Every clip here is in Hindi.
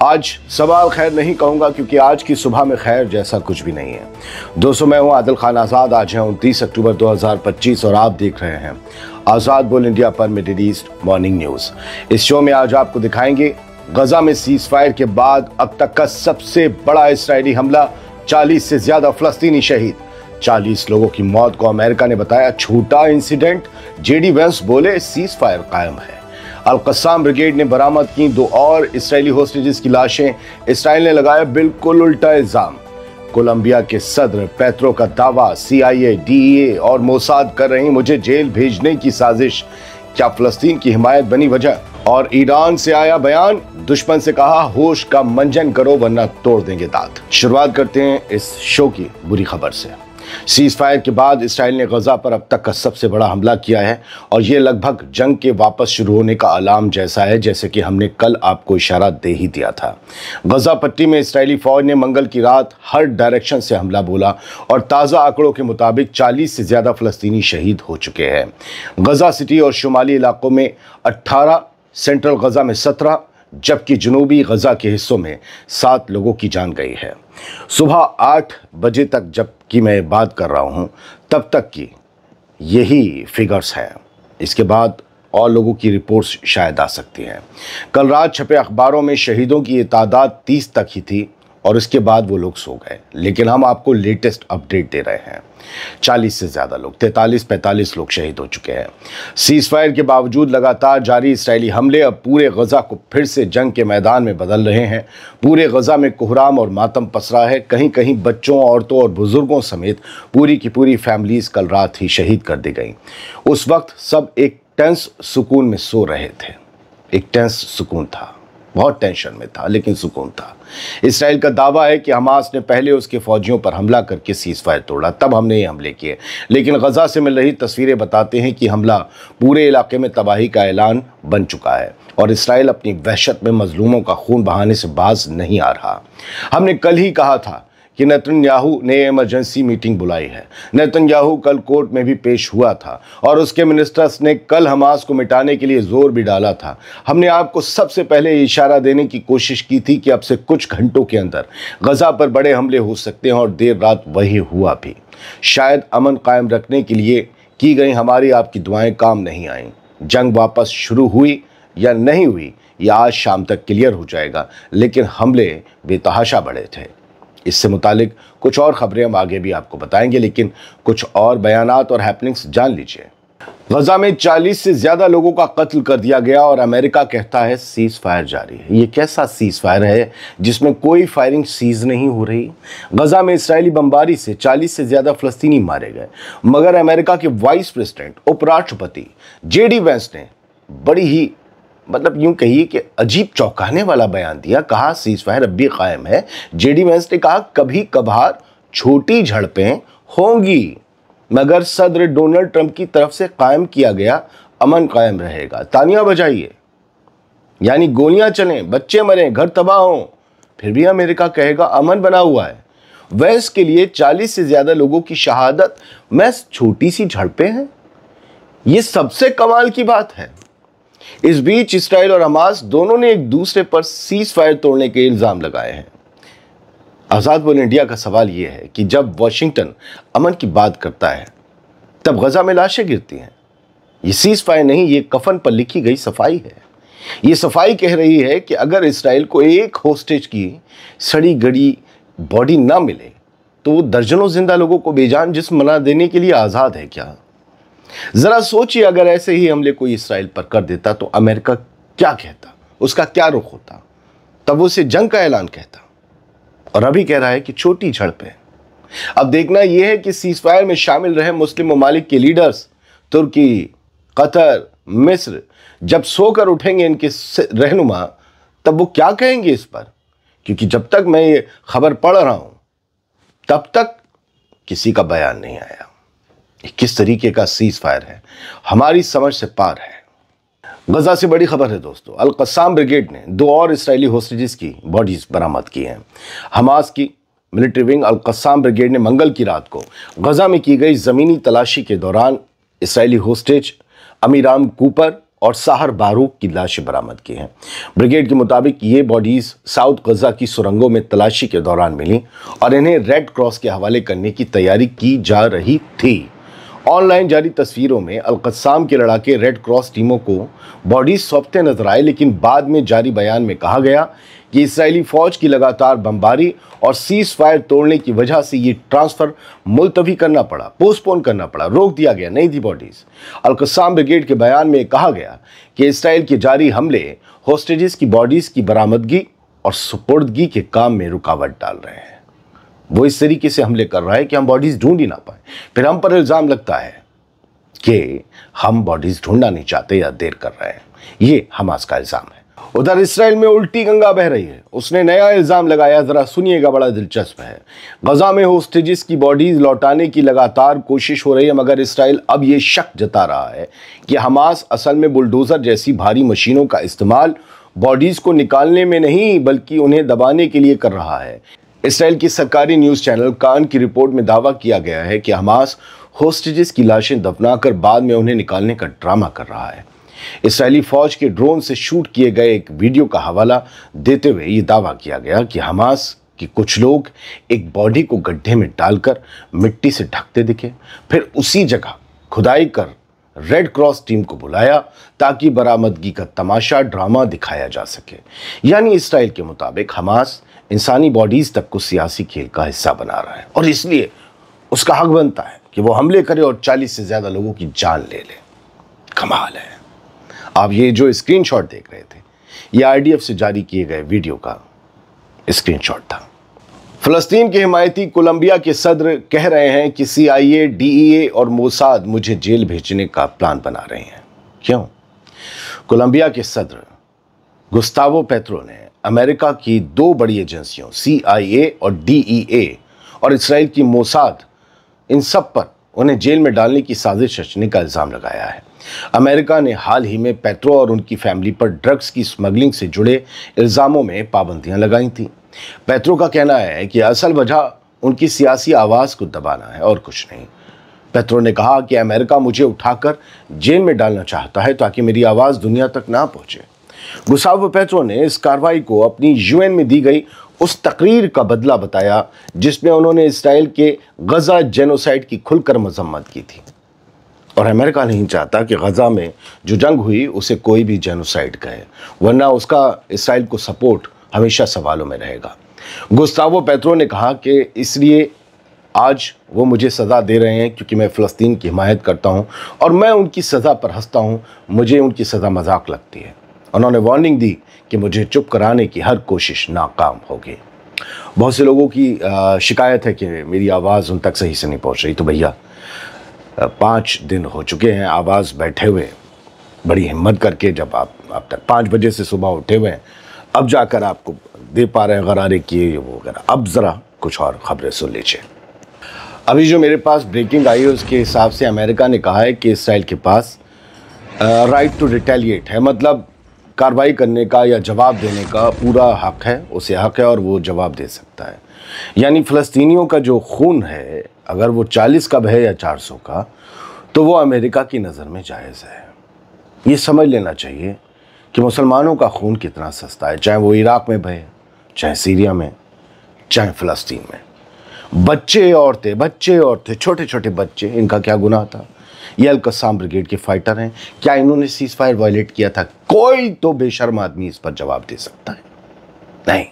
आज सवाल खैर नहीं कहूंगा क्योंकि आज की सुबह में खैर जैसा कुछ भी नहीं है। दोस्तों, मैं हूं आदिल खान आज़ाद। आज है 29 अक्टूबर 2025 और आप देख रहे हैं आज़ाद बोल इंडिया पर मिडिल ईस्ट मॉर्निंग न्यूज़। इस शो में आज आपको दिखाएंगे गजा में सीज फायर के बाद अब तक का सबसे बड़ा इस्राएली हमला, 40 से ज्यादा फलस्तीनी शहीद, 40 लोगों की मौत को अमेरिका ने बताया छोटा इंसिडेंट। जेडी वेंस बोले सीज फायर कायम है। अल कस्साम ब्रिगेड ने बरामद की 2 और इस्राएली होस्टेजेस की लाशें, इसराइल ने लगाया बिल्कुल उल्टा इल्जाम। कोलंबिया के सदर पेट्रो का दावा, CIA, DEA और मोसाद कर रही मुझे जेल भेजने की साजिश। क्या फलस्तीन की हिमायत बनी वजह? और ईरान से आया बयान, दुश्मन से कहा होश का मंजन करो वरना तोड़ देंगे दांत। शुरुआत करते हैं इस शो की बुरी खबर से। सीज फायर के बाद इसराइल ने गजा पर अब तक का सबसे बड़ा हमला किया है और ये लगभग जंग के वापस शुरू होने का अलार्म जैसा है, जैसे कि हमने कल आपको इशारा दे ही दिया था। गजा पट्टी में इस्राएली फौज ने मंगल की रात हर डायरेक्शन से हमला बोला और ताज़ा आंकड़ों के मुताबिक 40 से ज़्यादा फलस्तीनी शहीद हो चुके हैं। गजा सिटी और शुमाली इलाकों में 18, सेंट्रल गजा में 17, जबकि जनूबी गजा के हिस्सों में 7 लोगों की जान गई है। सुबह 8 बजे तक जबकि मैं बात कर रहा हूं, तब तक की यही फिगर्स हैं। इसके बाद और लोगों की रिपोर्ट्स शायद आ सकती हैं। कल रात छपे अखबारों में शहीदों की ये तादाद 30 तक ही थी और इसके बाद वो लोग सो गए, लेकिन हम आपको लेटेस्ट अपडेट दे रहे हैं। 40 से ज़्यादा लोग, 43-45 लोग शहीद हो चुके हैं। सीज फायर के बावजूद लगातार जारी इस्राएली हमले अब पूरे गजा को फिर से जंग के मैदान में बदल रहे हैं। पूरे गजा में कोहराम और मातम पसरा है। कहीं कहीं बच्चों, औरतों और बुजुर्गों समेत पूरी की पूरी फैमिलीज कल रात ही शहीद कर दी गई। उस वक्त सब एक टेंस सुकून में सो रहे थे। एक टेंस सुकून था, बहुत टेंशन में था, लेकिन सुकून था। इसराइल का दावा है कि हमास ने पहले उसके फौजियों पर हमला करके सीज फायर तोड़ा, तब हमने ये हमले किए। लेकिन गजा से मिल रही तस्वीरें बताते हैं कि हमला पूरे इलाके में तबाही का ऐलान बन चुका है और इसराइल अपनी वहशत में मजलूमों का खून बहाने से बाज नहीं आ रहा। हमने कल ही कहा था कि नेतन्याहू ने इमरजेंसी मीटिंग बुलाई है। नेतन्याहू कल कोर्ट में भी पेश हुआ था और उसके मिनिस्टर्स ने कल हमास को मिटाने के लिए जोर भी डाला था। हमने आपको सबसे पहले इशारा देने की कोशिश की थी कि अब से कुछ घंटों के अंदर गजा पर बड़े हमले हो सकते हैं और देर रात वही हुआ भी। शायद अमन कायम रखने के लिए की गई हमारी आपकी दुआएं काम नहीं आईं। जंग वापस शुरू हुई या नहीं हुई यह आज शाम तक क्लियर हो जाएगा, लेकिन हमले बेतहाशा बढ़े थे। इससे मुतालिक कुछ और खबरें हम आगे भी आपको बताएंगे, लेकिन कुछ और बयानात और हैपनिंग्स जान लीजिए। गजा में 40 से ज्यादा लोगों का कत्ल कर दिया गया और अमेरिका कहता है सीज फायर जारी है। ये कैसा सीज फायर है जिसमें कोई फायरिंग सीज नहीं हो रही? गजा में इस्राएली बमबारी से 40 से ज्यादा फलस्तीनी मारे गए, मगर अमेरिका के वाइस प्रेसिडेंट उपराष्ट्रपति जेडी वेंस ने बड़ी ही यूं कहिए कि अजीब चौंकाने वाला बयान दिया। कहा सीज फायर अब भी कायम है। जेडी वेंस ने कहा कभी कभार छोटी झड़पें होंगी, मगर सदर डोनाल्ड ट्रंप की तरफ से कायम किया गया अमन कायम रहेगा। तालियां बजाइए, यानी गोलियां चलें, बच्चे मरें, घर तबाह हों, फिर भी अमेरिका कहेगा अमन बना हुआ है। वेंस के लिए 40 से ज्यादा लोगों की शहादत में छोटी सी झड़पें हैं, यह सबसे कमाल की बात है। इस बीच इसराइल और हमास दोनों ने एक दूसरे पर सीज फायर तोड़ने के इल्जाम लगाए हैं। आजाद बोल इंडिया का सवाल यह है कि जब वॉशिंगटन अमन की बात करता है तब गजा में लाशें गिरती हैं। ये सीज फायर नहीं, ये कफन पर लिखी गई सफाई है। ये सफाई कह रही है कि अगर इसराइल को एक होस्टेज की सड़ी गड़ी बॉडी ना मिले तो वो दर्जनों जिंदा लोगों को बेजान जिस्म बना देने के लिए आजाद है क्या? जरा सोचिए, अगर ऐसे ही हमले कोई इसराइल पर कर देता तो अमेरिका क्या कहता, उसका क्या रुख होता? तब वो उसे जंग का ऐलान कहता, और अभी कह रहा है कि छोटी झड़पें। अब देखना यह है कि सीज फायर में शामिल रहे मुस्लिम ममालिक के लीडर्स तुर्की, कतर, मिस्र जब सोकर उठेंगे इनके रहनुमा, तब वो क्या कहेंगे इस पर? क्योंकि जब तक मैं ये खबर पढ़ रहा हूं तब तक किसी का बयान नहीं आया। किस तरीके का सीज फायर है, हमारी समझ से पार है। गजा से बड़ी खबर है दोस्तों, अल कस्साम ब्रिगेड ने 2 और इस्राएली होस्टेजेस की बॉडीज बरामद की हैं। हमास की मिलिट्री विंग अल कस्साम ब्रिगेड ने मंगल की रात को गजा में की गई जमीनी तलाशी के दौरान इस्राएली होस्टेज अमीराम कूपर और साहर बारूक की लाशें बरामद की हैं। ब्रिगेड के मुताबिक ये बॉडीज साउथ गजा की सुरंगों में तलाशी के दौरान मिली और इन्हें रेड क्रॉस के हवाले करने की तैयारी की जा रही थी। ऑनलाइन जारी तस्वीरों में अल-कस्साम के लड़ाके रेड क्रॉस टीमों को बॉडीज सौंपते नजर आए, लेकिन बाद में जारी बयान में कहा गया कि इस्राएली फौज की लगातार बमबारी और सीज फायर तोड़ने की वजह से ये ट्रांसफर मुलतवी करना पड़ा, पोस्टपोन करना पड़ा, रोक दिया गया, नहीं थी बॉडीज। अल-कस्साम ब्रिगेड के बयान में कहा गया कि इसराइल के जारी हमले होस्टेजेस की बॉडीज की बरामदगी और सुपुर्दगी के काम में रुकावट डाल रहे हैं। वो इस तरीके से हमले कर रहा है कि हम बॉडीज ढूंढ ही ना पाए। फिर हम पर इल्जाम लगता है कि हम बॉडीज ढूंढना नहीं चाहते या देर कर रहे हैं। ये हमास का इल्जाम है। उधर इसराइल में उल्टी गंगा बह रही है। उसने नया इल्जाम लगाया, जरा सुनिएगा, बड़ा दिलचस्प है। गजा में होस्टेजेस की बॉडीज लौटाने की लगातार कोशिश हो रही है, मगर इसराइल अब ये शक जता रहा है कि हमास असल में बुलडोजर जैसी भारी मशीनों का इस्तेमाल बॉडीज को निकालने में नहीं बल्कि उन्हें दबाने के लिए कर रहा है। इसराइल की सरकारी न्यूज चैनल कान की रिपोर्ट में दावा किया गया है कि हमास होस्टेजेस की लाशें दफनाकर बाद में उन्हें निकालने का ड्रामा कर रहा है। इसराइली फौज के ड्रोन से शूट किए गए एक वीडियो का हवाला देते हुए ये दावा किया गया कि हमास के कुछ लोग एक बॉडी को गड्ढे में डालकर मिट्टी से ढकते दिखे, फिर उसी जगह खुदाई कर रेड क्रॉस टीम को बुलाया ताकि बरामदगी का तमाशा ड्रामा दिखाया जा सके। यानी इसराइल के मुताबिक हमास इंसानी बॉडीज तक को सियासी खेल का हिस्सा बना रहा है और इसलिए उसका हक बनता है कि वो हमले करे और 40 से ज्यादा लोगों की जान ले ले। कमाल है। आप ये जो स्क्रीनशॉट देख रहे थे, ये आईडीएफ से जारी किए गए वीडियो का स्क्रीनशॉट था। फिलिस्तीन के हिमायती कोलंबिया के सदर कह रहे हैं कि CIA, DEA और मोसाद मुझे जेल भेजने का प्लान बना रहे हैं। क्यों? कोलंबिया के सदर गुस्तावो पेट्रो ने अमेरिका की 2 बड़ी एजेंसियों CIA और DEA और इसराइल की मोसाद, इन सब पर उन्हें जेल में डालने की साजिश रचने का इल्जाम लगाया है। अमेरिका ने हाल ही में पेट्रो और उनकी फैमिली पर ड्रग्स की स्मगलिंग से जुड़े इल्जामों में पाबंदियां लगाई थी। पेट्रो का कहना है कि असल वजह उनकी सियासी आवाज़ को दबाना है और कुछ नहीं। पेट्रो ने कहा कि अमेरिका मुझे उठाकर जेल में डालना चाहता है ताकि मेरी आवाज़ दुनिया तक ना पहुंचे। गुस्तावो पेट्रो ने इस कार्रवाई को अपनी UN में दी गई उस तकरीर का बदला बताया जिसमें उन्होंने इसराइल के गजा जेनोसाइड की खुलकर मजम्मत की थी। और अमेरिका नहीं चाहता कि गजा में जो जंग हुई उसे कोई भी जेनोसाइड कहे, वरना उसका इसराइल को सपोर्ट हमेशा सवालों में रहेगा। गुस्तावो पेट्रो ने कहा कि इसलिए आज वो मुझे सज़ा दे रहे हैं क्योंकि मैं फ़लस्तीन की हिमायत करता हूँ और मैं उनकी सज़ा पर हंसता हूँ, मुझे उनकी सज़ा मजाक लगती है। उन्होंने वार्निंग दी कि मुझे चुप कराने की हर कोशिश नाकाम होगी। बहुत से लोगों की शिकायत है कि मेरी आवाज़ उन तक सही से नहीं पहुँच रही। तो भैया 5 दिन हो चुके हैं आवाज़ बैठे हुए, बड़ी हिम्मत करके जब आप तक 5 बजे से सुबह उठे हुए हैं, अब जाकर आपको दे पा रहे हैं गरारे किए वो वगैरह। अब ज़रा कुछ और ख़बरें सुन लीजिए। अभी जो मेरे पास ब्रेकिंग आई है उसके हिसाब से अमेरिका ने कहा है कि इसराइल के पास राइट टू रिटेलिएट है, मतलब कार्रवाई करने का या जवाब देने का पूरा हक है, उसे हक है और वो जवाब दे सकता है। यानी फ़लस्तीनियों का जो खून है, अगर वो 40 का है या 400 का, तो वो अमेरिका की नज़र में जायज़ है। ये समझ लेना चाहिए कि मुसलमानों का खून कितना सस्ता है, चाहे वो इराक़ में बहे, चाहे सीरिया में, चाहे फ़लस्तीन में। बच्चे औरतें, छोटे छोटे बच्चे, इनका क्या गुनाह था? ये अल-कस्साम ब्रिगेड के फाइटर हैं। क्या इन्होंने सीज फायर वायलेट किया था? कोई तो बेशर्म आदमी इस पर जवाब दे सकता है? नहीं।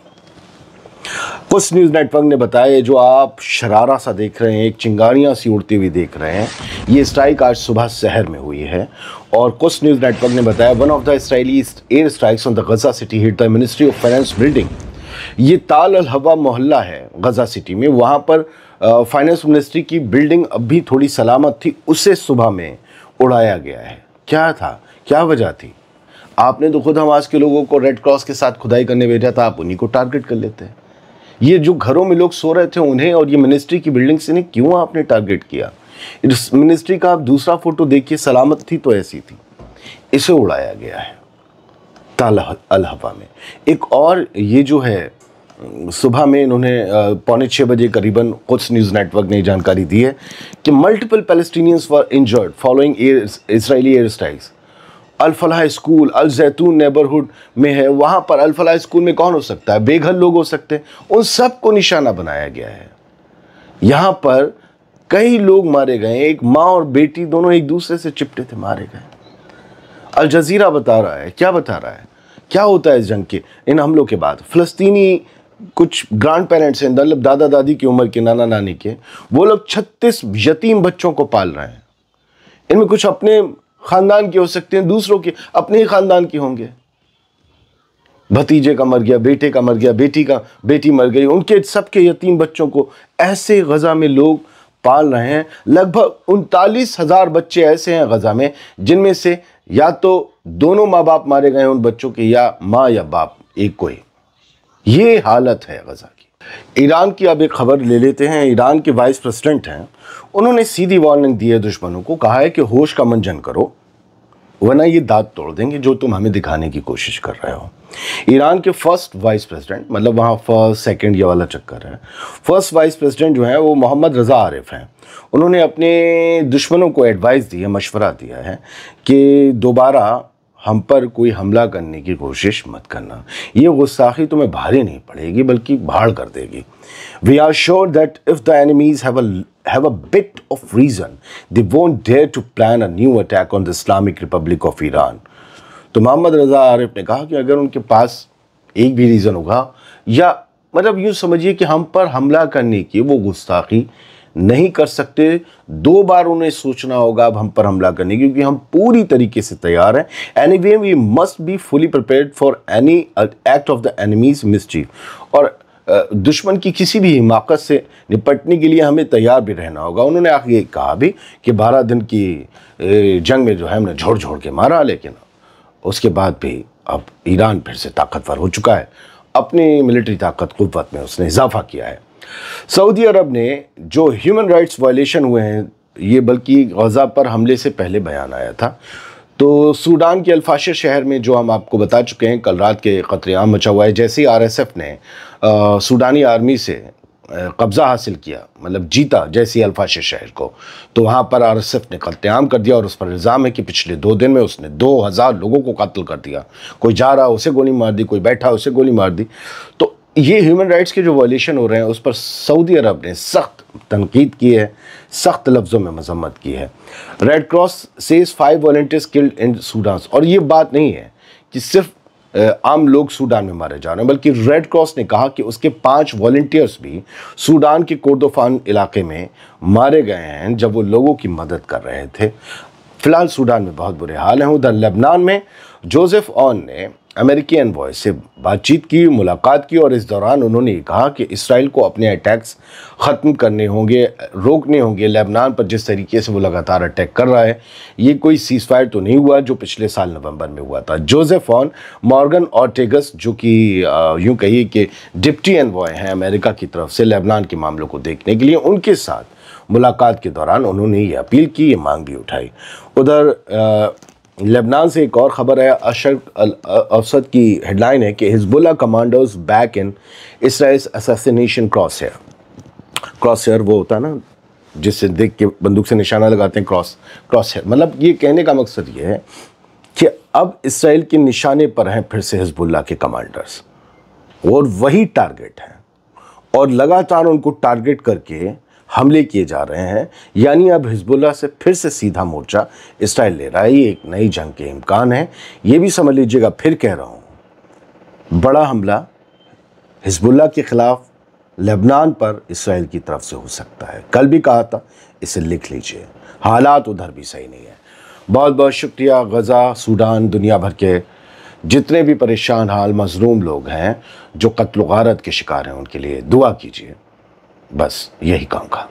कुछ न्यूज़ नेटवर्क ने बताया, जो आप शरारा सा देख रहे हैं, एक चिंगारियां सी उड़ती हुई देख रहे हैं, ये स्ट्राइक आज सुबह शहर में हुई है। और कुछ न्यूज़ नेटवर्क ने बताया, one of the Israeli air strikes on the Gaza city hit the ministry of finance building. ये ताल अल हवा मोहल्ला है गजा सिटी में, वहाँ पर फाइनेंस मिनिस्ट्री की बिल्डिंग अभी थोड़ी सलामत थी, उसे सुबह में उड़ाया गया है। क्या था, क्या वजह थी? आपने तो खुद हमास के लोगों को रेड क्रॉस के साथ खुदाई करने भेजा था, आप उन्हीं को टारगेट कर लेते हैं। ये जो घरों में लोग सो रहे थे उन्हें, और ये मिनिस्ट्री की बिल्डिंग से नहीं, क्यों आपने टारगेट किया? इस मिनिस्ट्री का आप दूसरा फोटो देखिए, सलामत थी तो ऐसी थी, इसे उड़ाया गया है ताल अल हवा में। एक और ये जो है सुबह में इन्होंने 5:45 बजे करीबन कुछ न्यूज़ नेटवर्क ने जानकारी दी है कि multiple Palestinians were injured following Israeli air strikes. Al Falah school Al Zeitoun neighbourhood में है, वहाँ पर अल फलाह स्कूल में कौन हो सकता है? बेघर लोग हो सकते हैं। उन सब को निशाना बनाया गया है। यहाँ पर कई लोग मारे गए, एक माँ और बेटी दोनों एक दूसरे से चिपटे थे, मारे गए। अल जजीरा बता रहा है, क्या बता रहा है, क्या होता है इस जंग के, इन हमलों के बाद। फ़लस्तीनी कुछ ग्रैंड पेरेंट्स हैं, मतलब दादा दादी की उम्र के, नाना नानी के, वो लोग 36 यतीम बच्चों को पाल रहे हैं। इनमें कुछ अपने खानदान के हो सकते हैं, दूसरों के अपने ही खानदान के होंगे। भतीजे का मर गया, बेटे का मर गया, बेटी मर गई, उनके सबके यतीम बच्चों को ऐसे गजा में लोग पाल रहे हैं। लगभग 39,000 बच्चे ऐसे हैं गजा में जिनमें से या तो दोनों माँ बाप मारे गए उन बच्चों के, या माँ या बाप एक कोई। ये हालत है गजा की। ईरान की अब एक खबर ले लेते हैं। ईरान के वाइस प्रेसिडेंट हैं, उन्होंने सीधी वार्निंग दी है दुश्मनों को, कहा है कि होश का मंजन करो वरना ये दांत तोड़ देंगे जो तुम हमें दिखाने की कोशिश कर रहे हो। ईरान के फर्स्ट वाइस प्रेसिडेंट, मतलब वहाँ फर्स्ट सेकंड ये वाला चक्कर है, फर्स्ट वाइस प्रेसिडेंट जो है वो मोहम्मद रज़ा आरिफ हैं। उन्होंने अपने दुश्मनों को एडवाइस दी है, मशवरा दिया है कि दोबारा हम पर कोई हमला करने की कोशिश मत करना, ये गुस्ताखी तुम्हें भारी नहीं पड़ेगी बल्कि भाड़ कर देगी। We are sure that if the enemies have a bit of reason, they won't dare to plan a new attack on the Islamic Republic of Iran। तो मोहम्मद रज़ा आरिफ ने कहा कि अगर उनके पास एक भी रीज़न होगा, या मतलब यूँ समझिए कि हम पर हमला करने की वो गुस्ताखी नहीं कर सकते, 2 बार उन्हें सोचना होगा अब हम पर हमला करने की, क्योंकि हम पूरी तरीके से तैयार हैं। Anyway we must be fully prepared for any act of the enemies mischief. और दुश्मन की किसी भी हिमाकत से निपटने के लिए हमें तैयार भी रहना होगा। उन्होंने आगे कहा भी कि 12 दिन की जंग में जो है हमने झोड़ के मारा, लेकिन उसके बाद भी अब ईरान फिर से ताकतवर हो चुका है, अपनी मिलिट्री ताकत कुव्वत में उसने इजाफा किया है। सऊदी अरब ने जो ह्यूमन राइट्स वायलेशन हुए हैं, ये बल्कि गजा पर हमले से पहले बयान आया था। तो सूडान के अल-फाशर शहर में, जो हम आपको बता चुके हैं, कल रात के कत्लेआम मचा हुआ है। जैसे ही आरएसएफ ने सूडानी आर्मी से कब्ज़ा हासिल किया, मतलब जीता जैसे ही अल-फाशर शहर को, तो वहाँ पर आरएसएफ ने कत्लेआम कर दिया और उस पर इल्ज़ाम है कि पिछले 2 दिन में उसने 2000 लोगों को कत्ल कर दिया। कोई जा रहा उसे गोली मार दी, कोई बैठा उसे गोली मार दी। तो ये ह्यूमन राइट्स के जो वायलेशन हो रहे हैं उस पर सऊदी अरब ने सख्त तनकीद की है, सख्त लफ्ज़ों में मजम्मत की है। Red cross says 5 volunteers killed in Sudan. और ये बात नहीं है कि सिर्फ आम लोग सूडान में मारे जा रहे हैं, बल्कि रेड क्रॉस ने कहा कि उसके 5 वॉलंटियर्स भी सूडान के कोर्दोफान इलाके में मारे गए हैं जब वो लोगों की मदद कर रहे थे। फिलहाल सूडान में बहुत बुरे हाल हैं। उधर लेबनान में जोसेफ ऑन ने अमेरिकी एनवॉय से बातचीत की, मुलाकात की, और इस दौरान उन्होंने कहा कि इसराइल को अपने अटैक्स ख़त्म करने होंगे, रोकने होंगे लेबनान पर जिस तरीके से वो लगातार अटैक कर रहा है। ये कोई सीज़ फायर तो नहीं हुआ जो पिछले साल नवंबर में हुआ था। जोसेफ ऑन मॉर्गन ऑर्टेगस, जो कि यूँ कहिए कि डिप्टी एनवॉय हैं अमेरिका की तरफ से लेबनान के मामलों को देखने के लिए, उनके साथ मुलाकात के दौरान उन्होंने ये अपील की, ये मांग भी उठाई। उधर लेबनान से एक और ख़बर है। अशरक अल औसत की हेडलाइन है कि Hezbollah commanders back in Israel's assassination Crosshair. Crosshair वो होता है ना जिससे देख के बंदूक से निशाना लगाते हैं, क्रॉसहेयर। मतलब ये कहने का मकसद ये है कि अब इसराइल के निशाने पर हैं फिर से हिजबुल्लाह के कमांडर्स, और वही टारगेट हैं, और लगातार उनको टारगेट करके हमले किए जा रहे हैं। यानी अब हिजबुल्लाह से फिर से सीधा मोर्चा इसराइल ले रहा है। ये एक नई जंग के इम्कान है। ये भी समझ लीजिएगा, फिर कह रहा हूँ, बड़ा हमला हिजबुल्लाह के ख़िलाफ़ लेबनान पर इसराइल की तरफ से हो सकता है। कल भी कहा था, इसे लिख लीजिए। हालात उधर भी सही नहीं है। बहुत बहुत शुक्रिया। गज़ा, सूडान, दुनिया भर के जितने भी परेशान हाल मज़लूम लोग हैं जो कत्ल गारत के शिकार हैं, उनके लिए दुआ कीजिए। बस यही काम का।